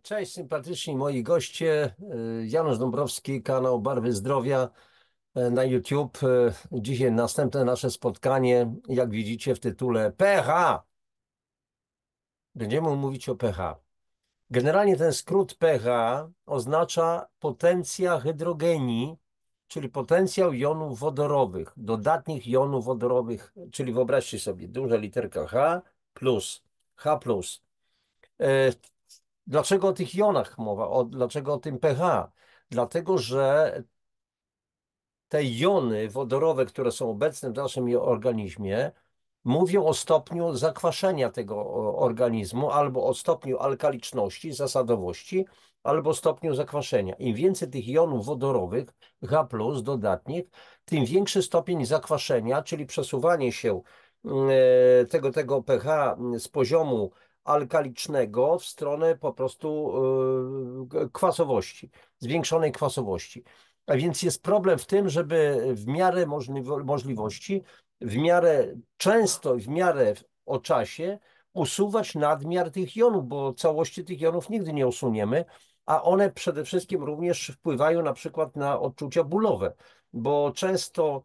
Cześć, sympatyczni moi goście. Janusz Dąbrowski, kanał Barwy Zdrowia na YouTube. Dzisiaj następne nasze spotkanie, jak widzicie w tytule pH. Będziemy mówić o pH. Generalnie ten skrót pH oznacza potencja hydrogenii, czyli potencjał jonów wodorowych, dodatnich jonów wodorowych, czyli wyobraźcie sobie, duża literka H plus, H plus. E, Dlaczego o tych jonach mowa? Dlaczego o tym pH? Dlatego, że te jony wodorowe, które są obecne w naszym organizmie, mówią o stopniu zakwaszenia tego organizmu, albo o stopniu alkaliczności, zasadowości, albo stopniu zakwaszenia. Im więcej tych jonów wodorowych, H+, dodatnich, tym większy stopień zakwaszenia, czyli przesuwanie się tego pH z poziomu alkalicznego w stronę po prostu kwasowości, zwiększonej kwasowości. A więc jest problem w tym, żeby w miarę możliwości, w miarę często, w miarę o czasie usuwać nadmiar tych jonów, bo całości tych jonów nigdy nie usuniemy, a one przede wszystkim również wpływają na przykład na odczucia bólowe, bo często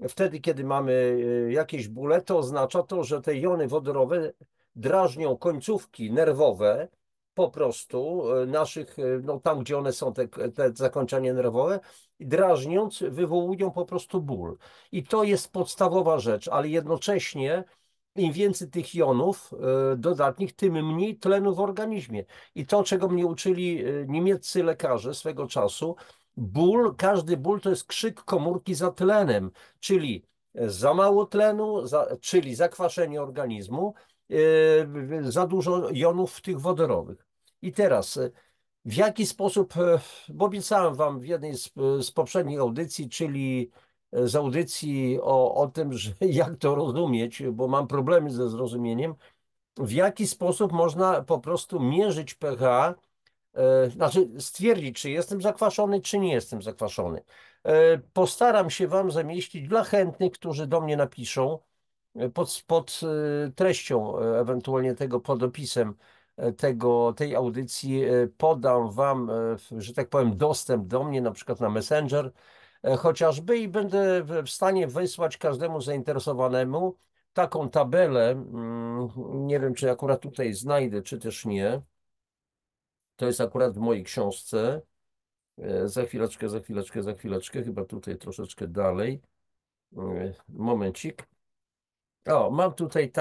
wtedy, kiedy mamy jakieś bóle, to oznacza to, że te jony wodorowe drażnią końcówki nerwowe, po prostu naszych, no tam gdzie one są, te zakończenia nerwowe, drażniąc, wywołują po prostu ból. I to jest podstawowa rzecz, ale jednocześnie im więcej tych jonów dodatnich, tym mniej tlenu w organizmie. I to, czego mnie uczyli niemieccy lekarze swego czasu, każdy ból to jest krzyk komórki za tlenem, czyli za mało tlenu, czyli zakwaszenie organizmu, za dużo jonów w tych wodorowych. I teraz, w jaki sposób, bo obiecałem Wam w jednej z poprzednich audycji, czyli z audycji o tym, że jak to rozumieć, bo mam problemy ze zrozumieniem, w jaki sposób można po prostu mierzyć pH, znaczy stwierdzić, czy jestem zakwaszony, czy nie jestem zakwaszony. Postaram się Wam zamieścić dla chętnych, którzy do mnie napiszą, pod treścią, ewentualnie tego podopisem tej audycji podam Wam, że tak powiem, dostęp do mnie, na przykład na Messenger chociażby i będę w stanie wysłać każdemu zainteresowanemu taką tabelę. Nie wiem, czy akurat tutaj znajdę, czy też nie. To jest akurat w mojej książce. Za chwileczkę, chyba tutaj troszeczkę dalej. Momencik. O, mam tutaj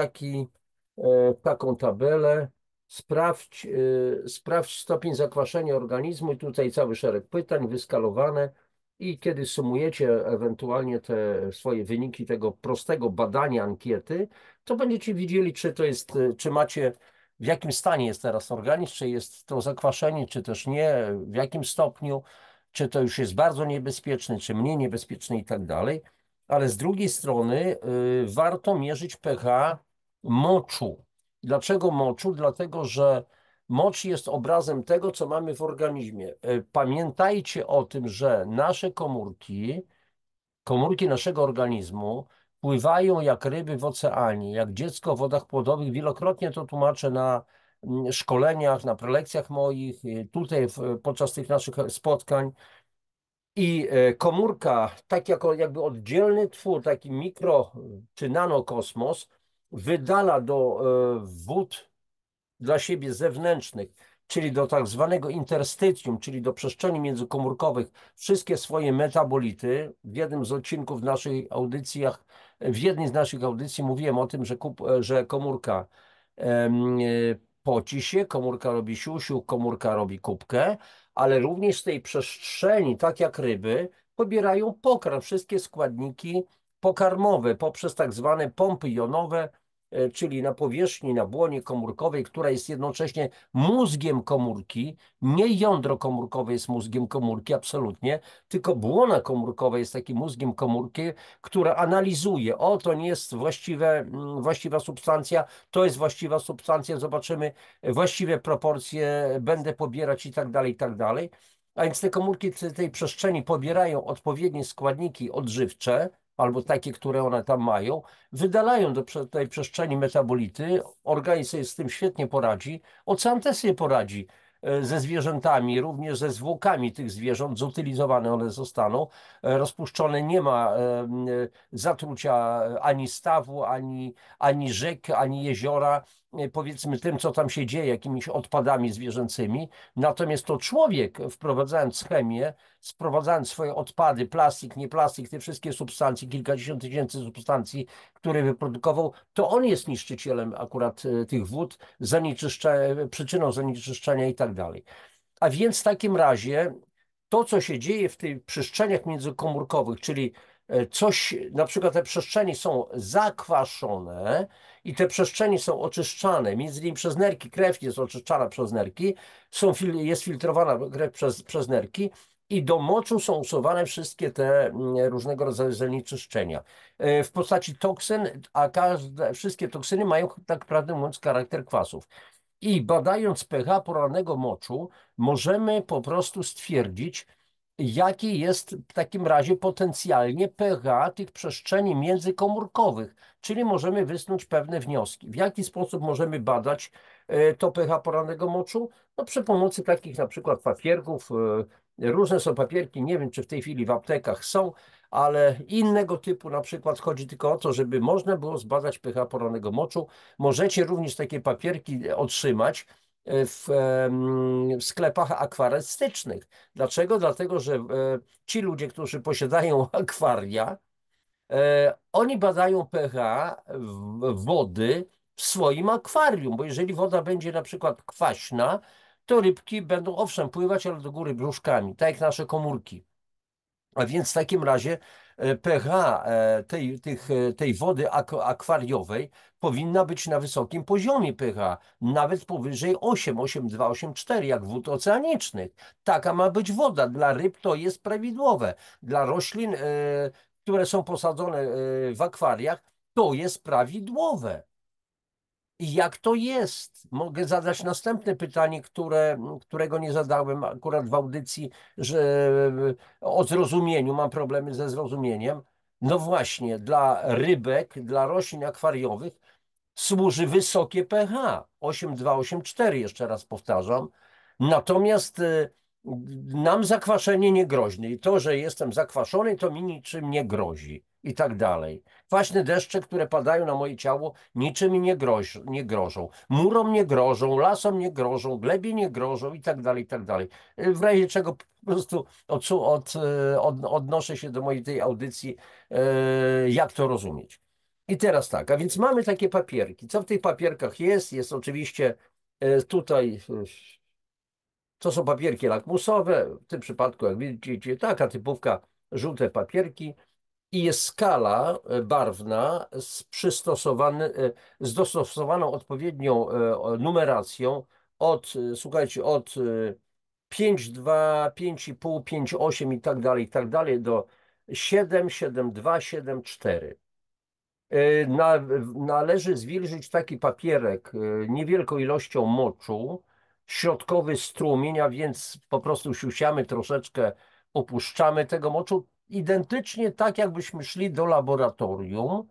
taką tabelę. Sprawdź stopień zakwaszenia organizmu i tutaj cały szereg pytań wyskalowane i kiedy sumujecie ewentualnie te swoje wyniki tego prostego badania ankiety, to będziecie widzieli, czy macie, w jakim stanie jest teraz organizm, czy jest to zakwaszenie, czy też nie, w jakim stopniu, czy to już jest bardzo niebezpieczne, czy mniej niebezpieczne i tak dalej. Ale z drugiej strony warto mierzyć pH moczu. Dlaczego moczu? Dlatego, że mocz jest obrazem tego, co mamy w organizmie. Pamiętajcie o tym, że nasze komórki naszego organizmu pływają jak ryby w oceanie, jak dziecko w wodach płodowych. Wielokrotnie to tłumaczę na szkoleniach, na prelekcjach moich, tutaj podczas tych naszych spotkań. I komórka, tak jako jakby oddzielny twór, taki mikro czy nanokosmos, wydala do wód dla siebie zewnętrznych, czyli do tak zwanego interstytium, czyli do przestrzeni międzykomórkowych, wszystkie swoje metabolity. W jednym z odcinków w jednej z naszych audycji mówiłem o tym, że komórka poci się, komórka robi siusiu, komórka robi kubkę, ale również z tej przestrzeni, tak jak ryby, pobierają pokarm, wszystkie składniki pokarmowe poprzez tak zwane pompy jonowe, czyli na powierzchni, na błonie komórkowej, która jest jednocześnie mózgiem komórki. Nie jądro komórkowe jest mózgiem komórki, absolutnie, tylko błona komórkowa jest takim mózgiem komórki, która analizuje, o, to nie jest właściwa substancja, to jest właściwa substancja, zobaczymy właściwe proporcje, będę pobierać i tak dalej, i tak dalej. A więc te komórki tej przestrzeni pobierają odpowiednie składniki odżywcze, albo takie, które one tam mają, wydalają do tej przestrzeni metabolity, organizm sobie z tym świetnie poradzi, ocean też sobie poradzi. ze zwierzętami, również ze zwłokami tych zwierząt, zutylizowane one zostaną, rozpuszczone, nie ma zatrucia ani stawu, ani rzek, ani jeziora, powiedzmy tym, co tam się dzieje, jakimiś odpadami zwierzęcymi. Natomiast to człowiek, wprowadzając chemię, sprowadzając swoje odpady, plastik, nie plastik, te wszystkie substancje, kilkadziesiąt tysięcy substancji, które wyprodukował, to on jest niszczycielem akurat tych wód, przyczyną zanieczyszczenia i tak dalej. A więc w takim razie to, co się dzieje w tych przestrzeniach międzykomórkowych, czyli coś, na przykład te przestrzenie są zakwaszone i te przestrzenie są oczyszczane, między innymi przez nerki, krew jest oczyszczana przez nerki, jest filtrowana krew przez nerki i do moczu są usuwane wszystkie te różnego rodzaju zanieczyszczenia w postaci toksyn, a wszystkie toksyny mają tak naprawdę mówiąc charakter kwasów. I badając pH porannego moczu, możemy po prostu stwierdzić, jaki jest w takim razie potencjalnie pH tych przestrzeni międzykomórkowych, czyli możemy wysnuć pewne wnioski. W jaki sposób możemy badać to pH porannego moczu? No przy pomocy takich na przykład papierków, różne są papierki, nie wiem czy w tej chwili w aptekach są, ale innego typu na przykład chodzi tylko o to, żeby można było zbadać pH porannego moczu. Możecie również takie papierki otrzymać w sklepach akwarystycznych. Dlaczego? Dlatego, że ci ludzie, którzy posiadają akwaria, oni badają pH wody w swoim akwarium, bo jeżeli woda będzie na przykład kwaśna, to rybki będą owszem pływać, ale do góry brzuszkami, tak jak nasze komórki. A więc w takim razie pH tej wody akwariowej powinna być na wysokim poziomie pH, nawet powyżej 8, 8,2, 8,4, jak wód oceanicznych. Taka ma być woda. Dla ryb to jest prawidłowe. Dla roślin, które są posadzone w akwariach, to jest prawidłowe. I jak to jest? Mogę zadać następne pytanie, którego nie zadałem akurat w audycji, że o zrozumieniu, mam problemy ze zrozumieniem. No właśnie, dla rybek, dla roślin akwariowych służy wysokie pH, 8,2, 8,4 jeszcze raz powtarzam. Natomiast nam zakwaszenie nie groźne i to, że jestem zakwaszony, to mi niczym nie grozi i tak dalej. Kwaśne deszcze, które padają na moje ciało, niczym mi nie grożą. Murom nie grożą, lasom nie grożą, glebie nie grożą i tak dalej, i tak dalej. W razie czego po prostu odnoszę się do mojej tej audycji, jak to rozumieć. I teraz tak, a więc mamy takie papierki. Co w tych papierkach jest? Jest oczywiście tutaj, to są papierki lakmusowe, w tym przypadku, jak widzicie, taka typówka, żółte papierki i jest skala barwna z dostosowaną odpowiednią numeracją słuchajcie, od 5,2, 5,5, 5,8 i tak dalej do 7, 7,2, 7,4. Należy zwilżyć taki papierek niewielką ilością moczu, środkowy strumień, a więc po prostu siusiamy troszeczkę, opuszczamy tego moczu, identycznie tak jakbyśmy szli do laboratorium,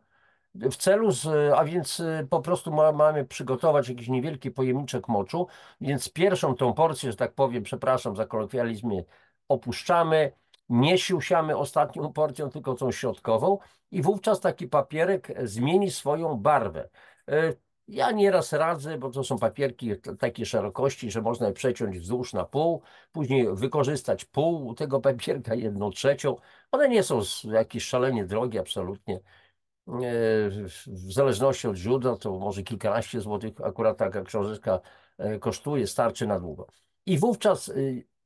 w celu, a więc po prostu mamy przygotować jakiś niewielki pojemniczek moczu, więc pierwszą tą porcję, że tak powiem, przepraszam za kolokwializmy, opuszczamy, nie siusiamy ostatnią porcją, tylko tą środkową i wówczas taki papierek zmieni swoją barwę. Ja nieraz radzę, bo to są papierki takiej szerokości, że można je przeciąć wzdłuż na pół, później wykorzystać pół tego papierka, 1/3. One nie są jakieś szalenie drogie, absolutnie. W zależności od źródła to może kilkanaście złotych, akurat taka książeczka kosztuje, starczy na długo. I wówczas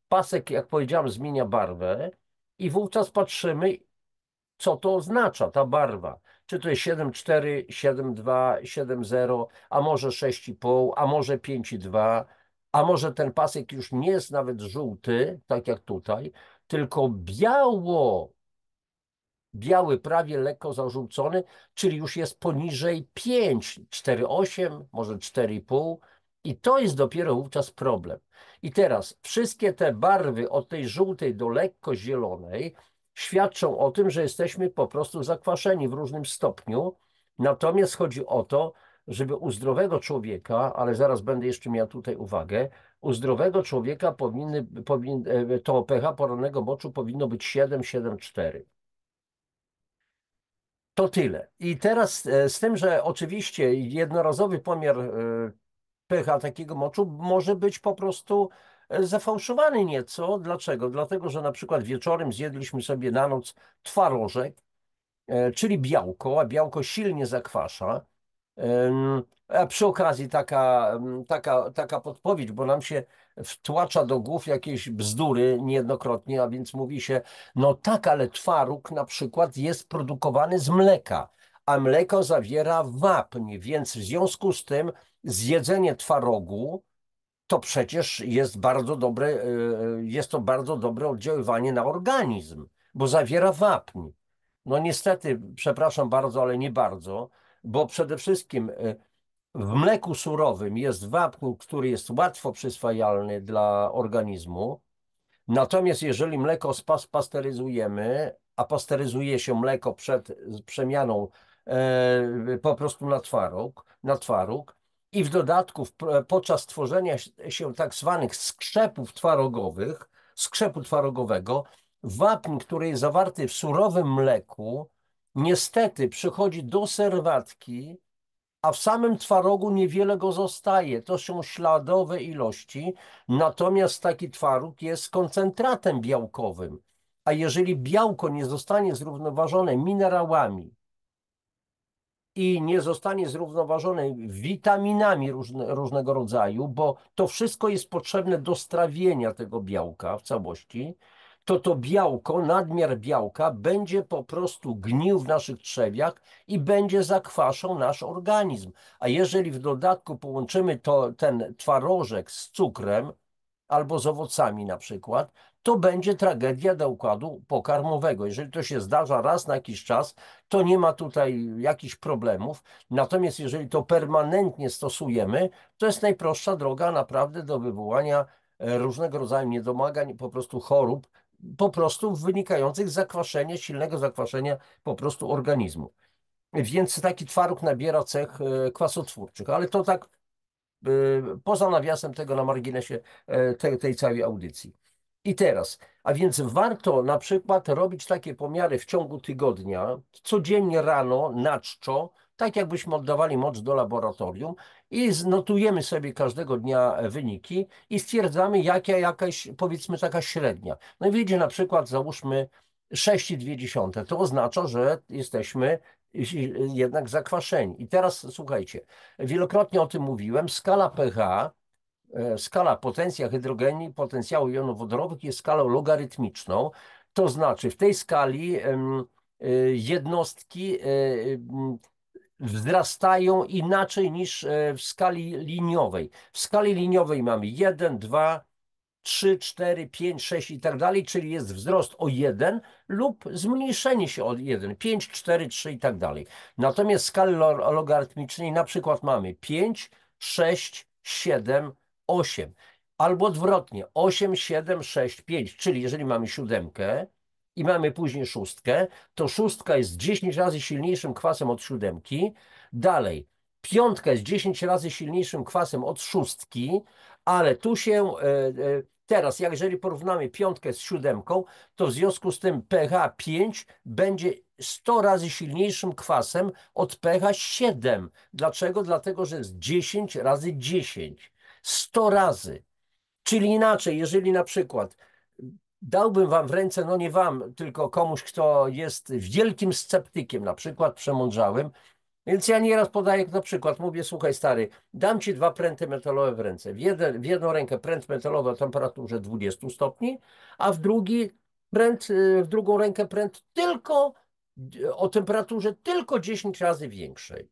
pasek, jak powiedziałem, zmienia barwę i wówczas patrzymy, co to oznacza, ta barwa. Czy to jest 7,4, 7,2, 7,0, a może 6,5, a może 5,2, a może ten pasek już nie jest nawet żółty, tak jak tutaj, tylko biały, prawie lekko zażółcony, czyli już jest poniżej 5, 4,8, może 4,5 i to jest dopiero wówczas problem. I teraz wszystkie te barwy od tej żółtej do lekko zielonej świadczą o tym, że jesteśmy po prostu zakwaszeni w różnym stopniu. Natomiast chodzi o to, żeby u zdrowego człowieka, ale zaraz będę jeszcze miał tutaj uwagę, u zdrowego człowieka to pH porannego moczu powinno być 7,4. To tyle. I teraz z tym, że oczywiście jednorazowy pomiar pH takiego moczu może być po prostu zafałszowany nieco. Dlaczego? Dlatego, że na przykład wieczorem zjedliśmy sobie na noc twarożek, czyli białko, a białko silnie zakwasza. A przy okazji taka podpowiedź, bo nam się wtłacza do głów jakieś bzdury niejednokrotnie, a więc mówi się, no tak, ale twaróg na przykład jest produkowany z mleka, a mleko zawiera wapń, więc w związku z tym zjedzenie twarogu to przecież jest to bardzo dobre oddziaływanie na organizm, bo zawiera wapń. No niestety, przepraszam bardzo, ale nie bardzo, bo przede wszystkim w mleku surowym jest wapń, który jest łatwo przyswajalny dla organizmu. Natomiast jeżeli mleko pasteryzujemy, a pasteryzuje się mleko przed przemianą po prostu na twaróg i w dodatku podczas tworzenia się tak zwanych skrzepu twarogowego, wapń, który jest zawarty w surowym mleku, niestety przychodzi do serwatki, a w samym twarogu niewiele go zostaje. To są śladowe ilości, natomiast taki twaróg jest koncentratem białkowym. A jeżeli białko nie zostanie zrównoważone minerałami i nie zostanie zrównoważone witaminami różnego rodzaju, bo to wszystko jest potrzebne do strawienia tego białka w całości, to białko, nadmiar białka będzie po prostu gnił w naszych trzewiach i będzie zakwaszał nasz organizm. A jeżeli w dodatku połączymy ten twarożek z cukrem, albo z owocami na przykład, to będzie tragedia dla układu pokarmowego. Jeżeli to się zdarza raz na jakiś czas, to nie ma tutaj jakichś problemów. Natomiast jeżeli to permanentnie stosujemy, to jest najprostsza droga naprawdę do wywołania różnego rodzaju niedomagań, po prostu chorób, po prostu wynikających z zakwaszenia, silnego zakwaszenia po prostu organizmu. Więc taki twaróg nabiera cech kwasotwórczych, ale to tak poza nawiasem tego na marginesie tej całej audycji. I teraz, a więc warto na przykład robić takie pomiary w ciągu tygodnia, codziennie rano, na czczo, tak jakbyśmy oddawali mocz do laboratorium i notujemy sobie każdego dnia wyniki i stwierdzamy, jakaś, powiedzmy, taka średnia. No i wyjdzie na przykład, załóżmy, 6,2. To oznacza, że jesteśmy jednak zakwaszeni. I teraz słuchajcie, wielokrotnie o tym mówiłem, skala pH, skala potencja hydrogenii, potencjału jonów wodorowych jest skalą logarytmiczną. To znaczy w tej skali jednostki wzrastają inaczej niż w skali liniowej. W skali liniowej mamy 1, 2, 3, 4, 5, 6 i tak dalej, czyli jest wzrost o 1 lub zmniejszenie się o 1, 5, 4, 3 i tak dalej. Natomiast w skali logarytmicznej na przykład mamy 5, 6, 7, 8. Albo odwrotnie, 8, 7, 6, 5, czyli jeżeli mamy siódemkę i mamy później szóstkę, to szóstka jest 10 razy silniejszym kwasem od siódemki. Dalej, piątka jest 10 razy silniejszym kwasem od szóstki, ale tu się teraz, jeżeli porównamy piątkę z siódemką, to w związku z tym pH 5 będzie 100 razy silniejszym kwasem od pH 7. Dlaczego? Dlatego, że jest 10 razy 10. 100 razy. Czyli inaczej, jeżeli na przykład dałbym wam w ręce, no nie wam, tylko komuś, kto jest wielkim sceptykiem, na przykład przemądrzałym, więc ja nieraz podaję na przykład, mówię, słuchaj stary, dam ci dwa pręty metalowe w ręce. W jedną rękę pręt metalowy o temperaturze 20 stopni, a w drugą rękę pręt tylko o temperaturze tylko 10 razy większej.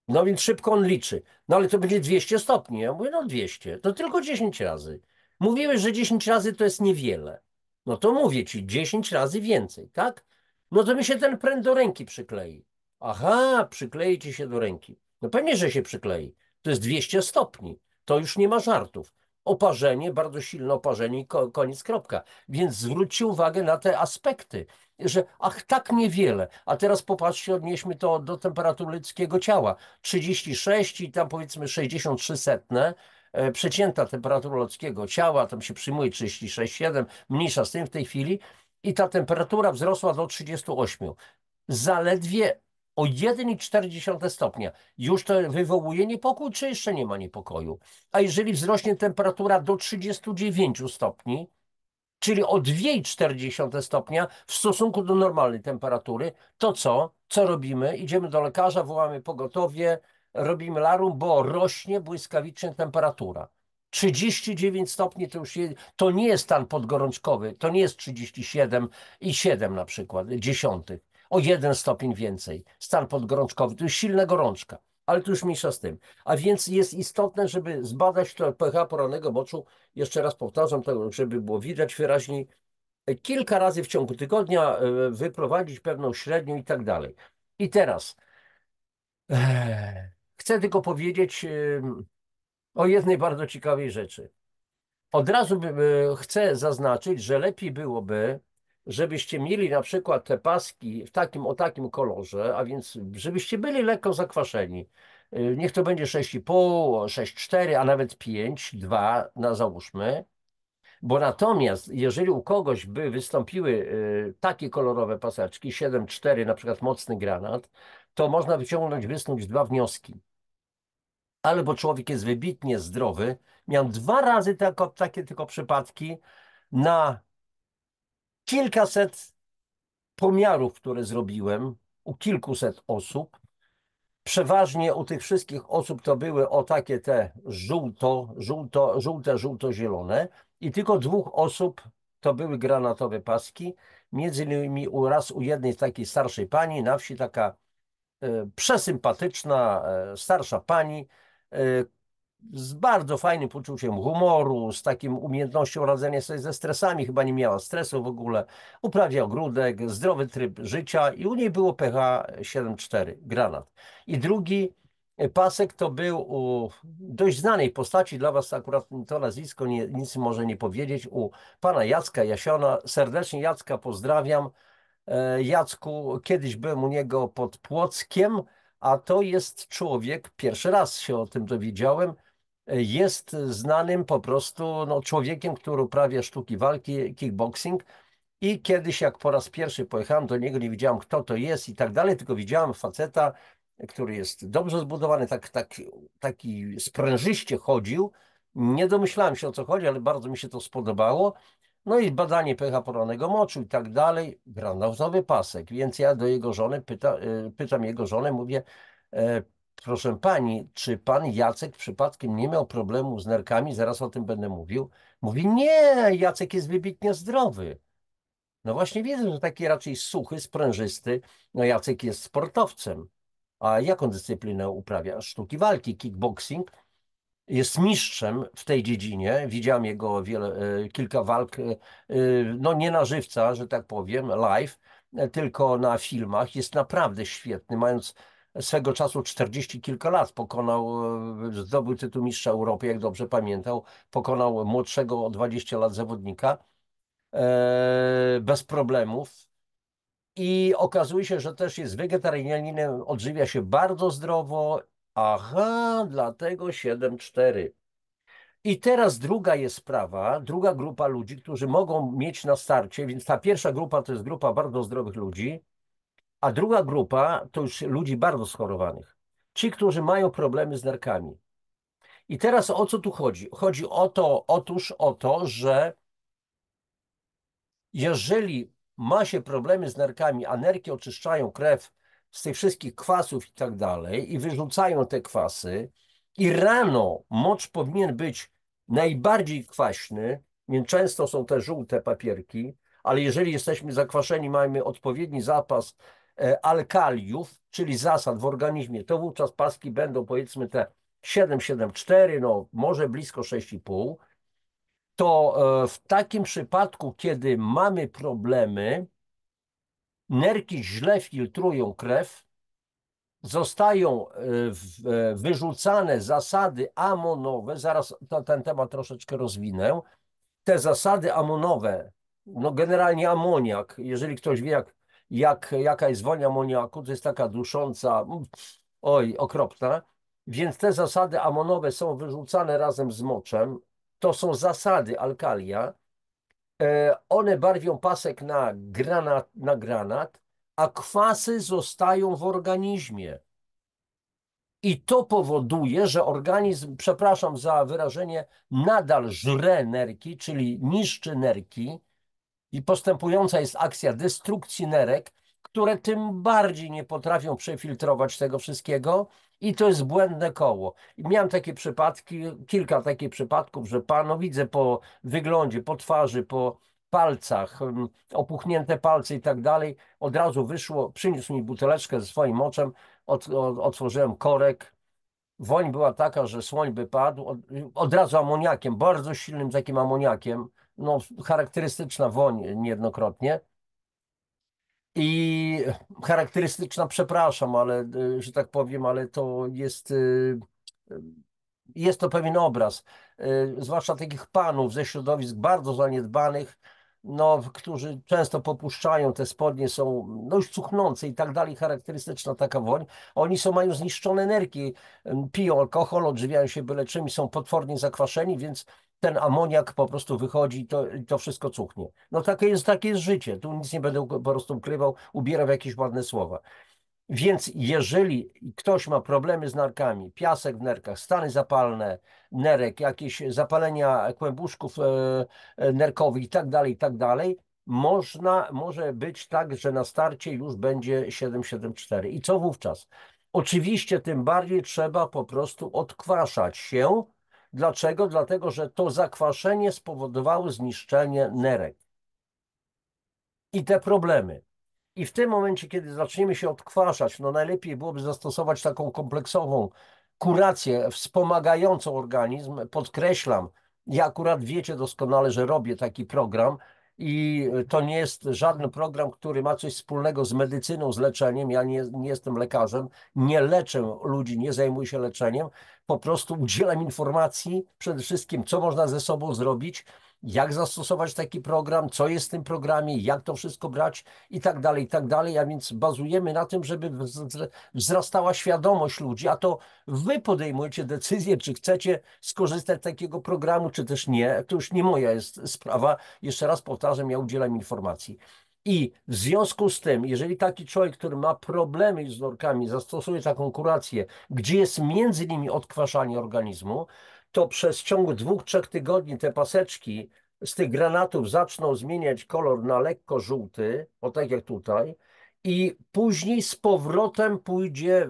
No więc szybko on liczy. No ale to będzie 200 stopni. Ja mówię, no 200, to tylko 10 razy. Mówiłeś, że 10 razy to jest niewiele. No to mówię ci, 10 razy więcej, tak? No to mi się ten pręt do ręki przyklei. Aha, przyklei ci się do ręki. No pewnie, że się przyklei. To jest 200 stopni. To już nie ma żartów. oparzenie, bardzo silne oparzenie i koniec, kropka. Więc zwróćcie uwagę na te aspekty, że ach, tak niewiele. A teraz popatrzcie, odnieśmy to do temperatury ludzkiego ciała. 36 i tam powiedzmy 63 setne. Przeciętna temperatura ludzkiego ciała, tam się przyjmuje 36,7, mniejsza z tym w tej chwili, i ta temperatura wzrosła do 38. Zaledwie o 1,4 stopnia. Już to wywołuje niepokój, czy jeszcze nie ma niepokoju? A jeżeli wzrośnie temperatura do 39 stopni, czyli o 2,4 stopnia w stosunku do normalnej temperatury, to co? Co robimy? Idziemy do lekarza, wołamy pogotowie, robimy larum, bo rośnie błyskawicznie temperatura. 39 stopni to już to nie jest stan podgorączkowy, to nie jest 37,7 na przykład, dziesiątych. O 1 stopień więcej. Stan podgorączkowy to jest silna gorączka, ale to już mniejsza z tym. A więc jest istotne, żeby zbadać to pH porannego moczu. Jeszcze raz powtarzam, to, żeby było widać wyraźniej, kilka razy w ciągu tygodnia wyprowadzić pewną średnią i tak dalej. I teraz chcę tylko powiedzieć o jednej bardzo ciekawej rzeczy. Od razu chcę zaznaczyć, że lepiej byłoby, żebyście mieli na przykład te paski w o takim kolorze, a więc żebyście byli lekko zakwaszeni. Niech to będzie 6,5, 6,4, a nawet 5, 2 na załóżmy. Bo natomiast, jeżeli u kogoś by wystąpiły takie kolorowe paseczki, 7,4 na przykład mocny granat, to można wysnuć dwa wnioski. Albo człowiek jest wybitnie zdrowy, miałem 2 razy takie tylko przypadki na kilkaset pomiarów, które zrobiłem u kilkuset osób. Przeważnie u tych wszystkich osób to były o takie te żółto-zielone i tylko 2 osób to były granatowe paski. Między innymi raz u jednej takiej starszej pani na wsi, taka przesympatyczna, starsza pani, e, z bardzo fajnym poczuciem humoru, z takim umiejętnością radzenia sobie ze stresami, chyba nie miała stresu w ogóle, uprawia ogródek, zdrowy tryb życia i u niej było pH 7,4, granat. I drugi pasek to był u dość znanej postaci, dla was akurat to nazwisko nic może nie powiedzieć, u pana Jacka Jasiona. Serdecznie Jacka pozdrawiam. Jacku, kiedyś byłem u niego pod Płockiem, a to jest człowiek, pierwszy raz się o tym dowiedziałem, jest znanym po prostu no, człowiekiem, który uprawia sztuki walki, kickboxing. I kiedyś, jak po raz pierwszy pojechałem do niego, nie wiedziałem, kto to jest i tak dalej, tylko widziałem faceta, który jest dobrze zbudowany, taki sprężyście chodził. Nie domyślałem się, o co chodzi, ale bardzo mi się to spodobało. No i badanie pH porannego moczu i tak dalej, granatowy pasek. Więc ja do jego żony pytam jego żonę, mówię, e, proszę pani, czy pan Jacek przypadkiem nie miał problemu z nerkami? Zaraz o tym będę mówił. Mówi, nie, Jacek jest wybitnie zdrowy. No właśnie widzę, że taki raczej suchy, sprężysty. No Jacek jest sportowcem. A jaką dyscyplinę uprawia? Sztuki walki, kickboxing. Jest mistrzem w tej dziedzinie. Widziałem jego kilka walk, no nie na żywca, że tak powiem, live, tylko na filmach. Jest naprawdę świetny. Mając swego czasu 40 kilka lat, zdobył tytuł mistrza Europy, jak dobrze pamiętał. Pokonał młodszego o 20 lat zawodnika bez problemów. I okazuje się, że też jest wegetarianinem, odżywia się bardzo zdrowo. Aha, dlatego 7,4. I teraz druga jest sprawa, druga grupa ludzi, którzy mogą mieć na starcie, więc ta pierwsza grupa to jest grupa bardzo zdrowych ludzi, a druga grupa to już ludzi bardzo schorowanych. Ci, którzy mają problemy z nerkami. I teraz o co tu chodzi? Chodzi o to, otóż o to, że jeżeli ma się problemy z nerkami, a nerki oczyszczają krew z tych wszystkich kwasów i tak dalej i wyrzucają te kwasy i rano mocz powinien być najbardziej kwaśny, więc często są te żółte papierki, ale jeżeli jesteśmy zakwaszeni, mamy odpowiedni zapas alkaliów, czyli zasad w organizmie, to wówczas paski będą powiedzmy te 7,7,4, no może blisko 6,5. To w takim przypadku, kiedy mamy problemy, nerki źle filtrują krew zostają wyrzucane zasady amonowe, zaraz ten temat troszeczkę rozwinę. Te zasady amonowe, no generalnie amoniak, jeżeli ktoś wie, jaka jest woń amoniaku, to jest taka dusząca, oj, okropna. Więc te zasady amonowe są wyrzucane razem z moczem. To są zasady alkalia. One barwią pasek na granat, a kwasy zostają w organizmie. I to powoduje, że organizm, przepraszam za wyrażenie, nadal żre nerki, czyli niszczy nerki, i postępująca jest akcja destrukcji nerek, które tym bardziej nie potrafią przefiltrować tego wszystkiego, i to jest błędne koło. I miałem takie przypadki, kilka takich przypadków, że no widzę po wyglądzie, po twarzy, po palcach, opuchnięte palce i tak dalej, od razu wyszło, przyniósł mi buteleczkę ze swoim moczem, otworzyłem korek. Woń była taka, że słoń by padł, od razu amoniakiem, bardzo silnym takim amoniakiem, no charakterystyczna woń niejednokrotnie. I charakterystyczna, przepraszam, ale że tak powiem, ale to jest to pewien obraz, zwłaszcza takich panów ze środowisk bardzo zaniedbanych, no, którzy często popuszczają te spodnie, są dość cuchnące i tak dalej, charakterystyczna taka woń. Oni mają zniszczone nerki, piją alkohol, odżywiają się byle czym i są potwornie zakwaszeni, więc ten amoniak po prostu wychodzi i to wszystko cuchnie. No takie jest życie, tu nic nie będę po prostu ukrywał, ubieram w jakieś ładne słowa. Więc jeżeli ktoś ma problemy z nerkami, piasek w nerkach, stany zapalne nerek, jakieś zapalenia kłębuszków nerkowych i tak dalej, może być tak, że na starcie już będzie 774. I co wówczas? Oczywiście tym bardziej trzeba po prostu odkwaszać się. Dlaczego? Dlatego, że to zakwaszenie spowodowało zniszczenie nerek. I te problemy. I w tym momencie, kiedy zaczniemy się odkwaszać, no najlepiej byłoby zastosować taką kompleksową kurację wspomagającą organizm. Podkreślam, ja akurat wiecie doskonale, że robię taki program i to nie jest żaden program, który ma coś wspólnego z medycyną, z leczeniem. Ja nie jestem lekarzem, nie leczę ludzi, nie zajmuję się leczeniem. Po prostu udzielam informacji przede wszystkim, co można ze sobą zrobić, jak zastosować taki program, co jest w tym programie, jak to wszystko brać i tak dalej, i tak dalej. A więc bazujemy na tym, żeby wzrastała świadomość ludzi, a to wy podejmujecie decyzję, czy chcecie skorzystać z takiego programu, czy też nie. To już nie moja jest sprawa. Jeszcze raz powtarzam, ja udzielam informacji. I w związku z tym, jeżeli taki człowiek, który ma problemy z norkami, zastosuje taką kurację, gdzie jest między nimi odkwaszanie organizmu, to przez ciągu 2-3 tygodni te paseczki z tych granatów zaczną zmieniać kolor na lekko żółty, o tak jak tutaj, i później z powrotem pójdzie,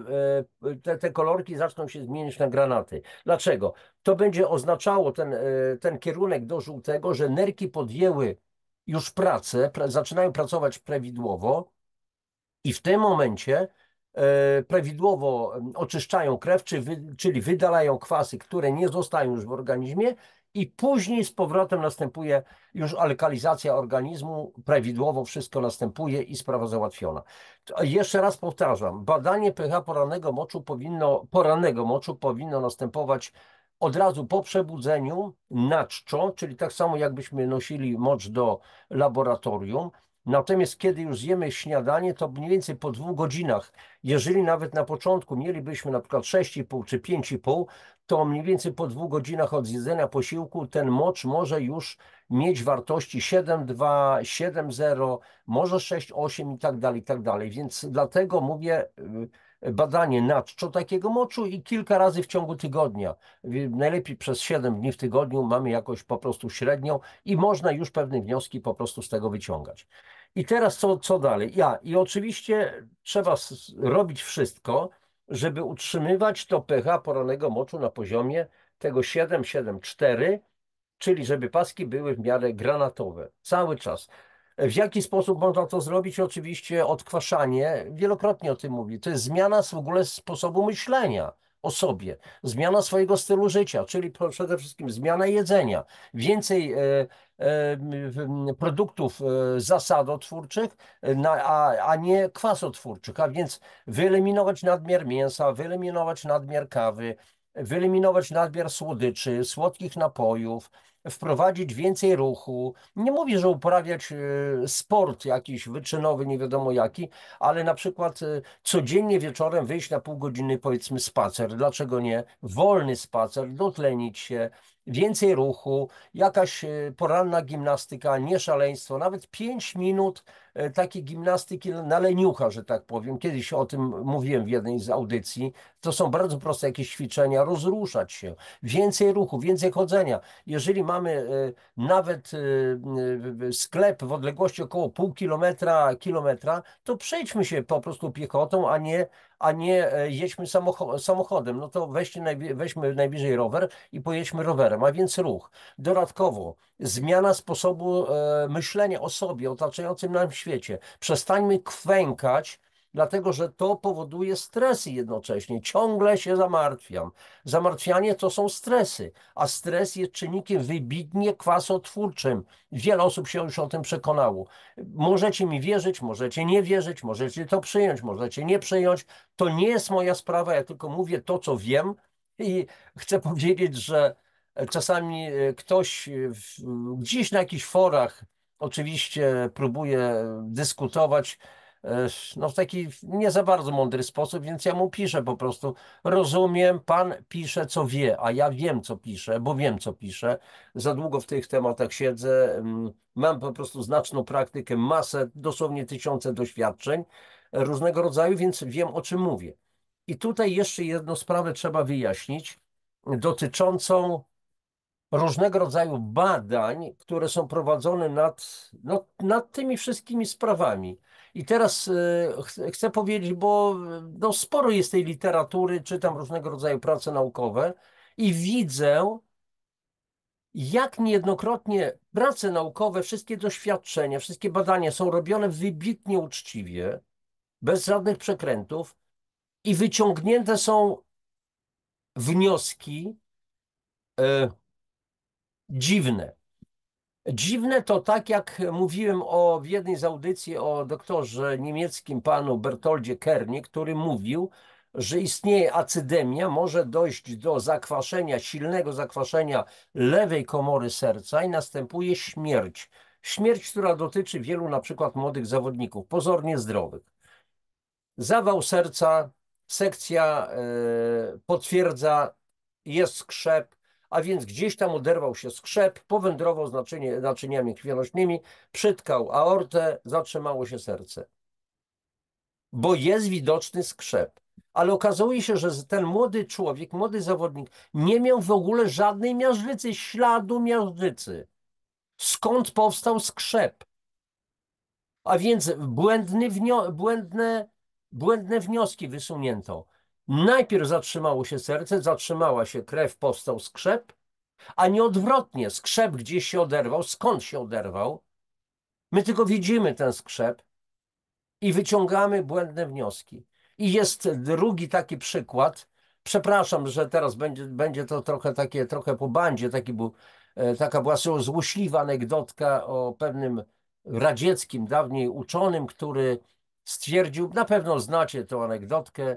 te kolorki zaczną się zmieniać na granaty. Dlaczego? To będzie oznaczało ten kierunek do żółtego, że nerki podjęły już pracę, zaczynają pracować prawidłowo i w tym momencie prawidłowo oczyszczają krew, czyli wydalają kwasy, które nie zostają już w organizmie, i później z powrotem następuje już alkalizacja organizmu, prawidłowo wszystko następuje i sprawa załatwiona. Jeszcze raz powtarzam, badanie pH porannego moczu powinno następować od razu po przebudzeniu na czczo, czyli tak samo jakbyśmy nosili mocz do laboratorium. Natomiast kiedy już zjemy śniadanie, to mniej więcej po 2 godzinach, jeżeli nawet na początku mielibyśmy na przykład 6,5 czy 5,5, to mniej więcej po 2 godzinach od zjedzenia posiłku ten mocz może już mieć wartości 7,2, 7,0, może 6,8 i tak dalej, i tak dalej. Więc dlatego mówię badanie na czczo takiego moczu i kilka razy w ciągu tygodnia. Najlepiej przez 7 dni w tygodniu mamy jakoś po prostu średnią i można już pewne wnioski po prostu z tego wyciągać. I teraz co dalej? I oczywiście trzeba robić wszystko, żeby utrzymywać to pH porannego moczu na poziomie tego 7,7,4, czyli żeby paski były w miarę granatowe cały czas. W jaki sposób można to zrobić? Oczywiście odkwaszanie, wielokrotnie o tym mówię, to jest zmiana w ogóle sposobu myślenia. o sobie, zmiana swojego stylu życia, czyli przede wszystkim zmiana jedzenia, więcej produktów zasadotwórczych, a nie kwasotwórczych, a więc wyeliminować nadmiar mięsa, wyeliminować nadmiar kawy, wyeliminować nadmiar słodyczy, słodkich napojów, wprowadzić więcej ruchu. Nie mówię, że uprawiać sport jakiś wyczynowy, nie wiadomo jaki, ale na przykład codziennie wieczorem wyjść na pół godziny, powiedzmy, spacer. Dlaczego nie? Wolny spacer, dotlenić się, więcej ruchu, jakaś poranna gimnastyka, nie szaleństwo, nawet 5 minut takiej gimnastyki na leniucha, że tak powiem. Kiedyś o tym mówiłem w jednej z audycji. To są bardzo proste jakieś ćwiczenia, rozruszać się, więcej ruchu, więcej chodzenia. Jeżeli mamy nawet sklep w odległości około pół kilometra, kilometra, to przejdźmy się po prostu piechotą, a nie jedźmy samochodem. No to weźmy najbliżej rower i pojedźmy rowerem, a więc ruch. Dodatkowo zmiana sposobu myślenia o sobie, otaczającym nam świecie. Przestańmy kwękać, dlatego że to powoduje stresy jednocześnie. Ciągle się zamartwiam. Zamartwianie to są stresy, a stres jest czynnikiem wybitnie kwasotwórczym. Wiele osób się już o tym przekonało. Możecie mi wierzyć, możecie nie wierzyć, możecie to przyjąć, możecie nie przyjąć. To nie jest moja sprawa, ja tylko mówię to, co wiem i chcę powiedzieć, że czasami ktoś gdzieś na jakichś forach oczywiście próbuje dyskutować no w taki nie za bardzo mądry sposób, więc ja mu piszę po prostu: rozumiem, pan pisze co wie, a ja wiem co pisze, bo wiem co piszę. Za długo w tych tematach siedzę, mam po prostu znaczną praktykę, masę, dosłownie tysiące doświadczeń różnego rodzaju, więc wiem o czym mówię. I tutaj jeszcze jedną sprawę trzeba wyjaśnić dotyczącą różnego rodzaju badań, które są prowadzone nad tymi wszystkimi sprawami. I teraz chcę powiedzieć, bo no, sporo jest tej literatury, czytam różnego rodzaju prace naukowe i widzę, jak niejednokrotnie prace naukowe, wszystkie doświadczenia, wszystkie badania są robione wybitnie uczciwie, bez żadnych przekrętów i wyciągnięte są wnioski e, dziwne. Dziwne to tak, jak mówiłem w jednej z audycji o doktorze niemieckim panu Bertoldzie Kernie, który mówił, że istnieje acydemia, może dojść do zakwaszenia, silnego zakwaszenia lewej komory serca i następuje śmierć. Śmierć, która dotyczy wielu na przykład młodych zawodników, pozornie zdrowych. Zawał serca, sekcja potwierdza, jest skrzep, a więc gdzieś tam oderwał się skrzep, powędrował z naczyniami krwionośnymi, przytkał aortę, zatrzymało się serce. Bo jest widoczny skrzep. Ale okazuje się, że ten młody człowiek, młody zawodnik nie miał w ogóle żadnej miażdżycy, śladu miażdżycy. Skąd powstał skrzep? A więc błędne wnioski wysunięto. Najpierw zatrzymało się serce, zatrzymała się krew, powstał skrzep, a nie odwrotnie. Skrzep gdzieś się oderwał. Skąd się oderwał? My tylko widzimy ten skrzep i wyciągamy błędne wnioski. I jest drugi taki przykład. Przepraszam, że teraz będzie to trochę po bandzie. Taka była złośliwa anegdotka o pewnym radzieckim, dawniej uczonym, który stwierdził, na pewno znacie tę anegdotkę,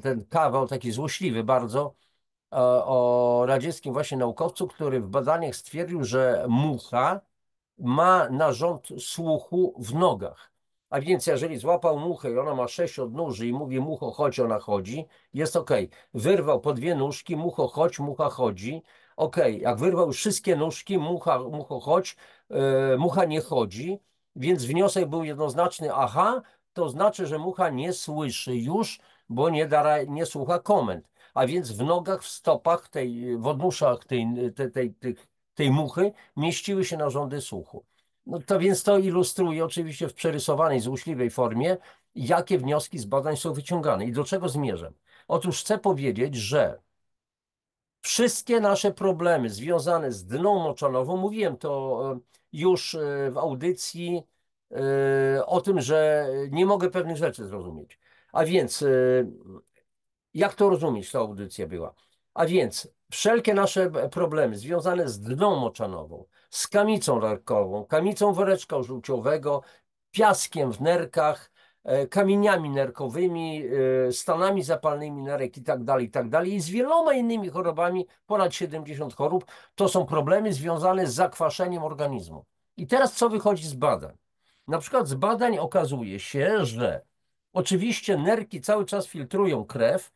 ten kawał taki złośliwy bardzo, o radzieckim właśnie naukowcu, który w badaniach stwierdził, że mucha ma narząd słuchu w nogach. A więc jeżeli złapał muchę i ona ma 6 odnóży i mówi: mucho, chodź, ona chodzi, jest ok. Wyrwał po 2 nóżki, mucho, chodź, mucha chodzi. Ok, jak wyrwał już wszystkie nóżki, mucho, chodź, mucha nie chodzi. Więc wniosek był jednoznaczny: aha, to znaczy, że mucha nie słyszy już, bo nie słucha komend. A więc w nogach, w stopach, w odnóżach tej muchy mieściły się narządy słuchu. No to więc to ilustruje oczywiście w przerysowanej, złośliwej formie, jakie wnioski z badań są wyciągane i do czego zmierzam. Otóż chcę powiedzieć, że wszystkie nasze problemy związane z dną moczanową, mówiłem to już w audycji o tym, że nie mogę pewnych rzeczy zrozumieć. A więc Jak to rozumieć, ta audycja była? A więc wszelkie nasze problemy związane z dną moczanową, z kamicą nerkową, kamicą woreczka żółciowego, piaskiem w nerkach, kamieniami nerkowymi, stanami zapalnymi nerek i tak dalej, i z wieloma innymi chorobami, ponad 70 chorób, to są problemy związane z zakwaszeniem organizmu. I teraz co wychodzi z badań? Na przykład z badań okazuje się, że oczywiście nerki cały czas filtrują krew,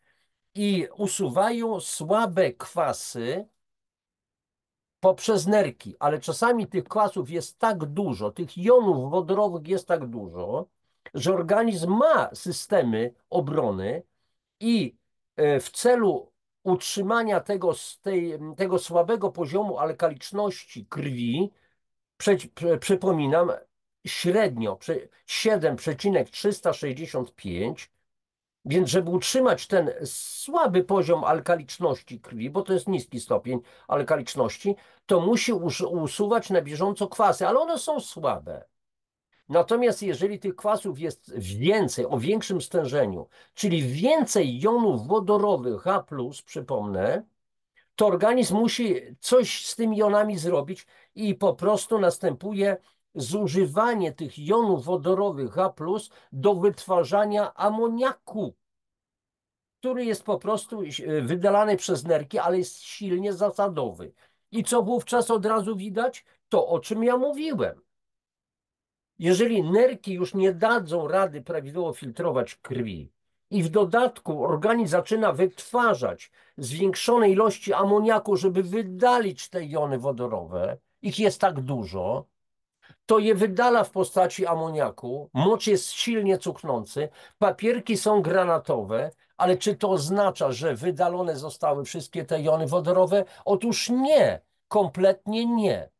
i usuwają słabe kwasy poprzez nerki, ale czasami tych kwasów jest tak dużo, tych jonów wodorowych jest tak dużo, że organizm ma systemy obrony i w celu utrzymania tego słabego poziomu alkaliczności krwi, przypominam, średnio 7,365. Więc żeby utrzymać ten słaby poziom alkaliczności krwi, bo to jest niski stopień alkaliczności, to musi usuwać na bieżąco kwasy, ale one są słabe. Natomiast jeżeli tych kwasów jest więcej, o większym stężeniu, czyli więcej jonów wodorowych H+, przypomnę, to organizm musi coś z tymi jonami zrobić i po prostu następuje zużywanie tych jonów wodorowych H+ do wytwarzania amoniaku, który jest po prostu wydalany przez nerki, ale jest silnie zasadowy. I co wówczas od razu widać? To, o czym ja mówiłem. Jeżeli nerki już nie dadzą rady prawidłowo filtrować krwi i w dodatku organizm zaczyna wytwarzać zwiększone ilości amoniaku, żeby wydalić te jony wodorowe, ich jest tak dużo, to je wydala w postaci amoniaku, mocz jest silnie cuchnący, papierki są granatowe, ale czy to oznacza, że wydalone zostały wszystkie te jony wodorowe? Otóż nie, kompletnie nie.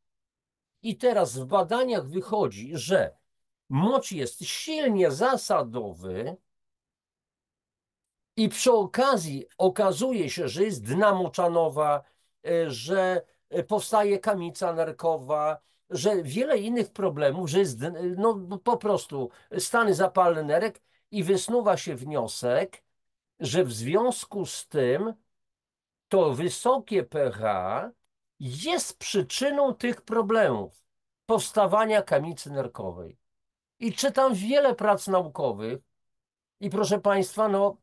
I teraz w badaniach wychodzi, że mocz jest silnie zasadowy i przy okazji okazuje się, że jest dna moczanowa, że powstaje kamica nerkowa, że wiele innych problemów, że jest no, po prostu stany zapalne nerek i wysnuwa się wniosek, że w związku z tym to wysokie pH jest przyczyną tych problemów powstawania kamicy nerkowej. I czytam wiele prac naukowych i proszę Państwa, no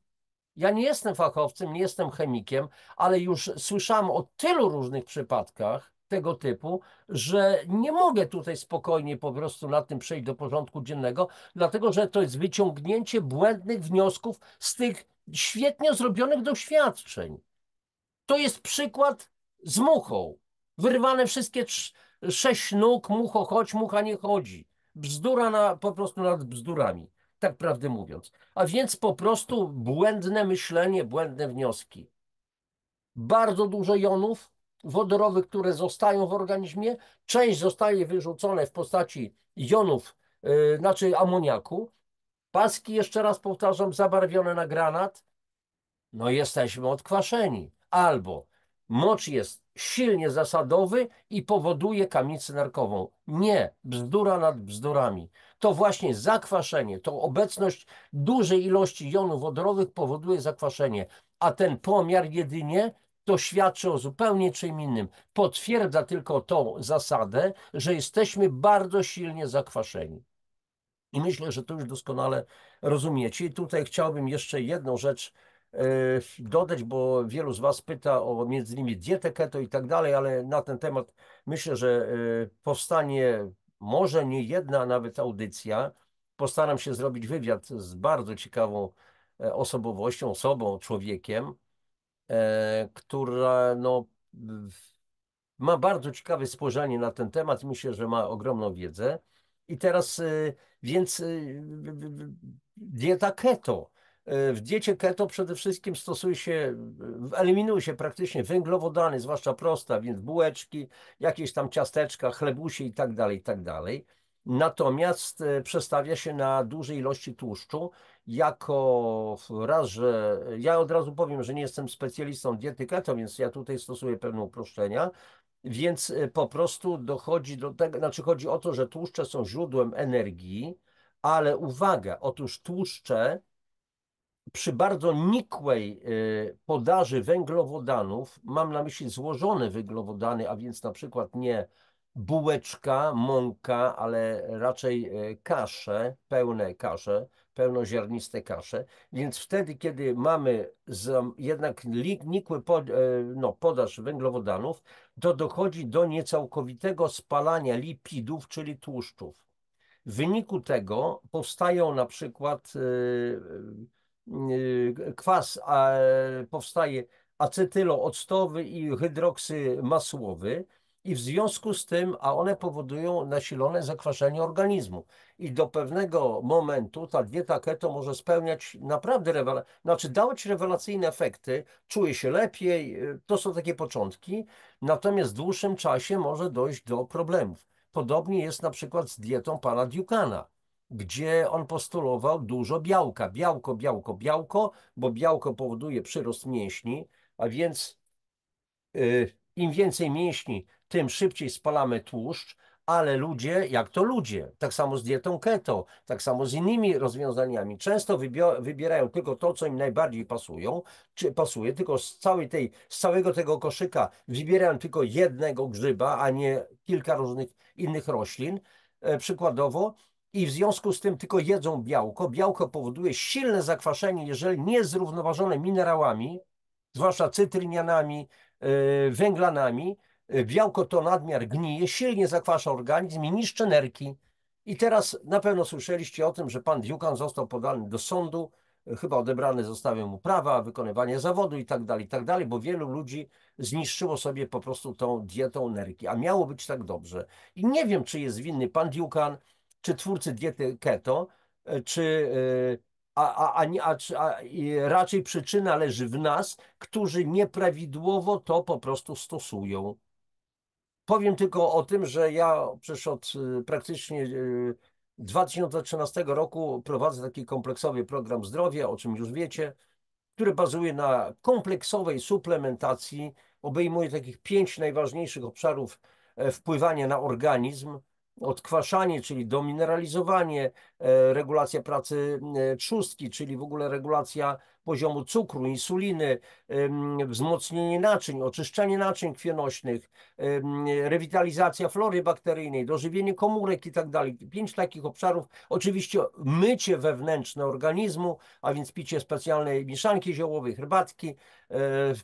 ja nie jestem fachowcem, nie jestem chemikiem, ale już słyszałem o tylu różnych przypadkach tego typu, że nie mogę tutaj spokojnie po prostu nad tym przejść do porządku dziennego, dlatego że to jest wyciągnięcie błędnych wniosków z tych świetnie zrobionych doświadczeń. To jest przykład z muchą. Wyrwane wszystkie 6 nóg, mucho chodź, mucha nie chodzi. Bzdura po prostu nad bzdurami, tak prawdę mówiąc. A więc po prostu błędne myślenie, błędne wnioski. Bardzo dużo jonów wodorowych, które zostają w organizmie. Część zostaje wyrzucone w postaci jonów, znaczy amoniaku. Paski, jeszcze raz powtarzam, zabarwione na granat, no jesteśmy odkwaszeni. Albo mocz jest silnie zasadowy i powoduje kamicę nerkową. Nie, bzdura nad bzdurami. To właśnie zakwaszenie, to obecność dużej ilości jonów wodorowych powoduje zakwaszenie, a ten pomiar jedynie to świadczy o zupełnie czym innym. Potwierdza tylko tą zasadę, że jesteśmy bardzo silnie zakwaszeni. I myślę, że to już doskonale rozumiecie. I tutaj chciałbym jeszcze jedną rzecz dodać, bo wielu z Was pyta o między innymi dietę keto i tak dalej, ale na ten temat myślę, że powstanie może nie jedna nawet audycja. Postaram się zrobić wywiad z bardzo ciekawą osobowością, osobą, człowiekiem, która no, ma bardzo ciekawe spojrzenie na ten temat. Myślę, że ma ogromną wiedzę. I teraz więc dieta keto. W diecie keto przede wszystkim stosuje się, eliminuje się praktycznie węglowodany, zwłaszcza prosta, więc bułeczki, jakieś tam ciasteczka, chlebusie i tak dalej, i tak dalej. Natomiast przestawia się na duże ilości tłuszczu, jako raz, że ja od razu powiem, że nie jestem specjalistą diety keto, więc ja tutaj stosuję pewne uproszczenia. Więc po prostu dochodzi do tego, znaczy chodzi o to, że tłuszcze są źródłem energii, ale uwaga, otóż tłuszcze przy bardzo nikłej podaży węglowodanów, mam na myśli złożone węglowodany, a więc na przykład nie bułeczka, mąka, ale raczej kasze, pełne kasze, pełnoziarniste kasze. Więc wtedy, kiedy mamy jednak nikły no, podaż węglowodanów, to dochodzi do niecałkowitego spalania lipidów, czyli tłuszczów. W wyniku tego powstają na przykład kwas, powstaje acetylooctowy i hydroksymasłowy i w związku z tym, a one powodują nasilone zakwaszenie organizmu. I do pewnego momentu ta dieta keto może spełniać naprawdę znaczy dawać rewelacyjne efekty, czuje się lepiej, to są takie początki, natomiast w dłuższym czasie może dojść do problemów. Podobnie jest na przykład z dietą pana Dukana, gdzie on postulował dużo białka. Białko, białko, białko, bo białko powoduje przyrost mięśni, a więc im więcej mięśni, tym szybciej spalamy tłuszcz, ale ludzie, jak to ludzie, tak samo z dietą keto, tak samo z innymi rozwiązaniami, często wybierają tylko to, co im najbardziej czy pasuje, tylko z całego tego koszyka wybierają tylko jednego grzyba, a nie kilka różnych innych roślin, przykładowo, i w związku z tym tylko jedzą białko. Białko powoduje silne zakwaszenie, jeżeli nie jest zrównoważone minerałami, zwłaszcza cytrynianami, węglanami. Białko to nadmiar gnije, silnie zakwasza organizm i niszczy nerki. I teraz na pewno słyszeliście o tym, że pan Dukan został podany do sądu, chyba odebrane zostały mu prawa, wykonywanie zawodu i tak dalej, bo wielu ludzi zniszczyło sobie po prostu tą dietą nerki, a miało być tak dobrze. I nie wiem, czy jest winny pan Dukan, czy twórcy diety keto, czy i raczej przyczyna leży w nas, którzy nieprawidłowo to po prostu stosują. Powiem tylko o tym, że ja przecież od praktycznie 2013 roku prowadzę taki kompleksowy program zdrowia, o czym już wiecie, który bazuje na kompleksowej suplementacji, obejmuje takich 5 najważniejszych obszarów wpływania na organizm. Odkwaszanie, czyli domineralizowanie, regulacja pracy trzustki, czyli w ogóle regulacja poziomu cukru, insuliny, wzmocnienie naczyń, oczyszczanie naczyń krwionośnych, rewitalizacja flory bakteryjnej, dożywienie komórek i tak dalej. 5 takich obszarów. Oczywiście mycie wewnętrzne organizmu, a więc picie specjalnej mieszanki ziołowej, herbatki,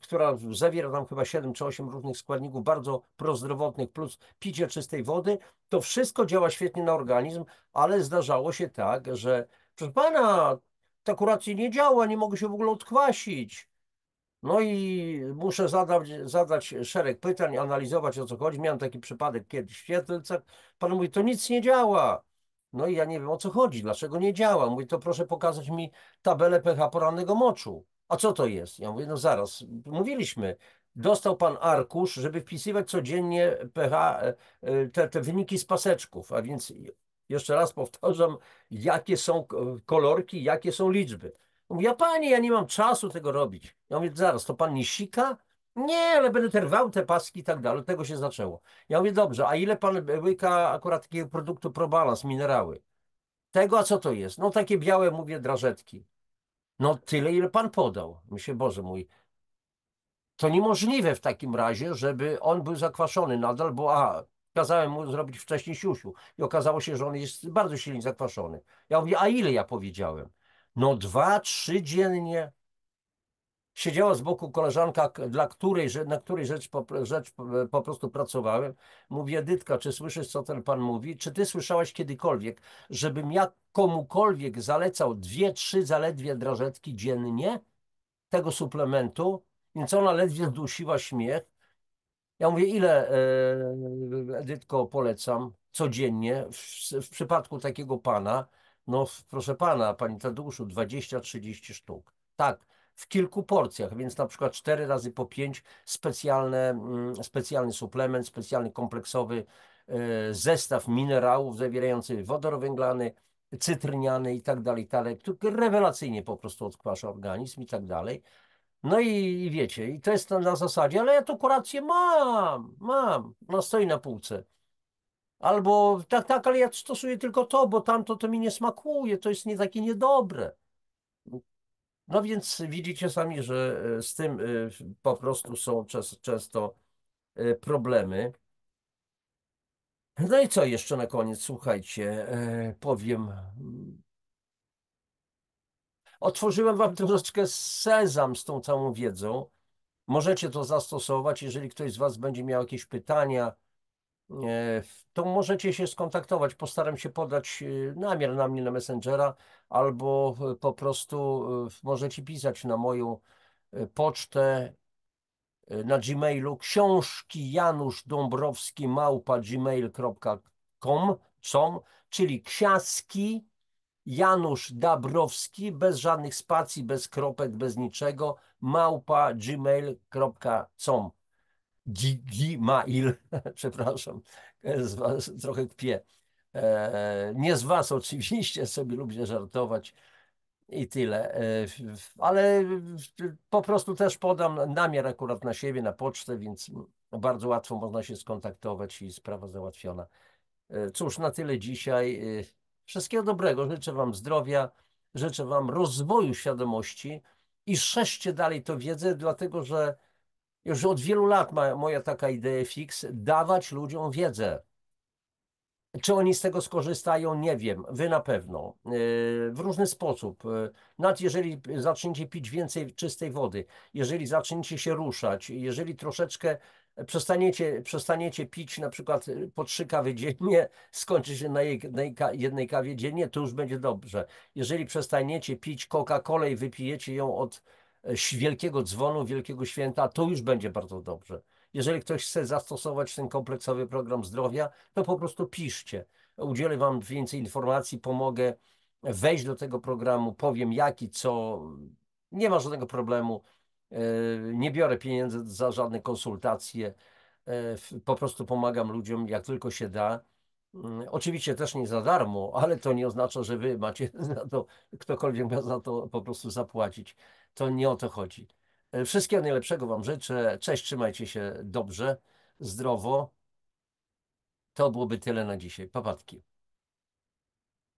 która zawiera tam chyba 7 czy 8 różnych składników bardzo prozdrowotnych, plus picie czystej wody. To wszystko działa świetnie na organizm, ale zdarzało się tak, że proszę pana, to akurat nie działa, nie mogę się w ogóle odkwasić. No i muszę zadać szereg pytań, analizować o co chodzi. Miałem taki przypadek kiedyś w Świetlicach. Pan mówi, to nic nie działa. No i ja nie wiem o co chodzi, dlaczego nie działa. Mówi, to proszę pokazać mi tabelę pH porannego moczu. A co to jest? Ja mówię, no zaraz, mówiliśmy. Dostał pan arkusz, żeby wpisywać codziennie pH, te wyniki z paseczków. A więc jeszcze raz powtarzam, jakie są kolorki, jakie są liczby. Mówi, ja panie, ja nie mam czasu tego robić. Ja mówię, zaraz, to pan nie sika? Nie, ale będę terwał te paski i tak dalej. Od tego się zaczęło. Ja mówię, dobrze, a ile pan łyka akurat takiego produktu ProBalance, minerały? Tego, a co to jest? No takie białe, mówię, drażetki. No tyle, ile pan podał. Myślę, Boże mój, to niemożliwe w takim razie, żeby on był zakwaszony nadal, bo kazałem mu zrobić wcześniej siusiu i okazało się, że on jest bardzo silnie zakwaszony. Ja mówię, a ile ja powiedziałem? No 2, 3 dziennie. Siedziała z boku koleżanka, na której rzecz po prostu pracowałem. Mówi, Edytka, czy słyszysz, co ten pan mówi? Czy ty słyszałaś kiedykolwiek, żebym ja komukolwiek zalecał 2, 3 zaledwie drażetki dziennie tego suplementu? Więc ona ledwie zdusiła śmiech. Ja mówię, ile, Edytko, polecam codziennie w przypadku takiego pana? No, proszę pana, pani Tadeuszu, 20-30 sztuk. Tak, w kilku porcjach, więc na przykład 4 razy po 5 specjalny suplement, specjalny kompleksowy zestaw minerałów zawierający wodor węglany, cytryniany i tak dalej, który rewelacyjnie po prostu odkwasza organizm i tak dalej. No i wiecie, i to jest na zasadzie, ale ja tu kurację mam, ona stoi na półce. Albo tak, tak, ale ja stosuję tylko to, bo tamto to mi nie smakuje, to jest nie takie niedobre. No więc widzicie sami, że z tym po prostu są często problemy. No i co jeszcze na koniec? Słuchajcie, powiem. Otworzyłem wam troszeczkę sezam z tą całą wiedzą. Możecie to zastosować. Jeżeli ktoś z was będzie miał jakieś pytania, to możecie się skontaktować. Postaram się podać namiar na mnie na Messengera, albo po prostu możecie pisać na moją pocztę na Gmailu książki Janusz Dąbrowski @gmail.com, czyli ksiaski Janusz Dabrowski, bez żadnych spacji, bez kropek, bez niczego, @gmail.com. Gmail, przepraszam, z was trochę kpię. Nie z was oczywiście, sobie lubię żartować i tyle. Ale po prostu też podam namiar akurat na siebie, na pocztę, więc bardzo łatwo można się skontaktować i sprawa załatwiona. Cóż, na tyle dzisiaj. Wszystkiego dobrego. Życzę wam zdrowia, życzę wam rozwoju świadomości i szerzcie dalej tę wiedzę, dlatego że już od wielu lat moja taka idea fix, dawać ludziom wiedzę. Czy oni z tego skorzystają? Nie wiem. Wy na pewno. W różny sposób. Nawet jeżeli zaczniecie pić więcej czystej wody, jeżeli zaczniecie się ruszać, jeżeli troszeczkę przestaniecie pić na przykład po 3 kawy dziennie, skończy się na jednej kawie dziennie, to już będzie dobrze. Jeżeli przestaniecie pić Coca-Colę i wypijecie ją od wielkiego dzwonu, wielkiego święta, to już będzie bardzo dobrze. Jeżeli ktoś chce zastosować ten kompleksowy program zdrowia, to po prostu piszcie. Udzielę wam więcej informacji, pomogę wejść do tego programu, powiem jak i co. Nie ma żadnego problemu. Nie biorę pieniędzy za żadne konsultacje. Po prostu pomagam ludziom jak tylko się da. Oczywiście też nie za darmo, ale to nie oznacza, że wy macie za to, ktokolwiek ma za to po prostu zapłacić. To nie o to chodzi. Wszystkiego najlepszego wam życzę. Cześć, trzymajcie się dobrze, zdrowo. To byłoby tyle na dzisiaj. Papatki.